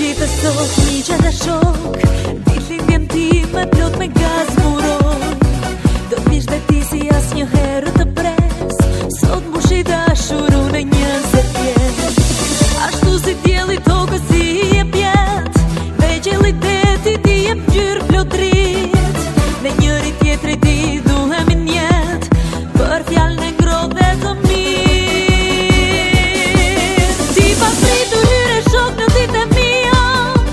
dritë sot, miqe dhe shok, ditëlindjen time plot me gaz muroj. Do t'vish dhe ti si as një herë të pres, sot mbushi dashur unë 20 vjet. Ashtu si dielli tokës si je pjet, dhe qielli deti ti jep ngjyrë plot dritë. Ne njëri tjetrit i duhemi njet, për fjalën e ngrohtë dhe të mirë. Ti pa pritur hyre shok në ditën e mia,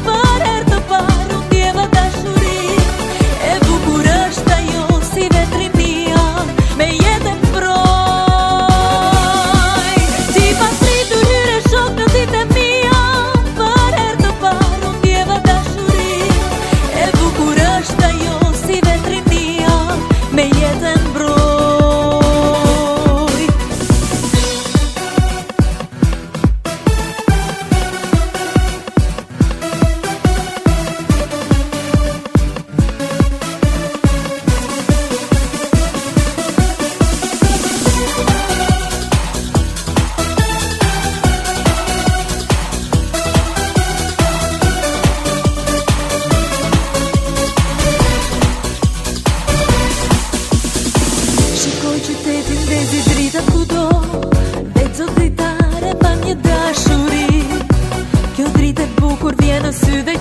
për herë të parë unë ndjeva dashuri. E bukur është ajo si vetrinia, me jetën mbroj. Ti pa pritur hyre shok në ditën e mia, për herë të parë unë ndjeva dashuri. E bukur është ajo si vetrinia, me jetën mbroj. Shikoj qytetin ndezi dritat kudo, dhe zot dritare ban një dashuri. Kjo dritë e bukur vjen në sy dhe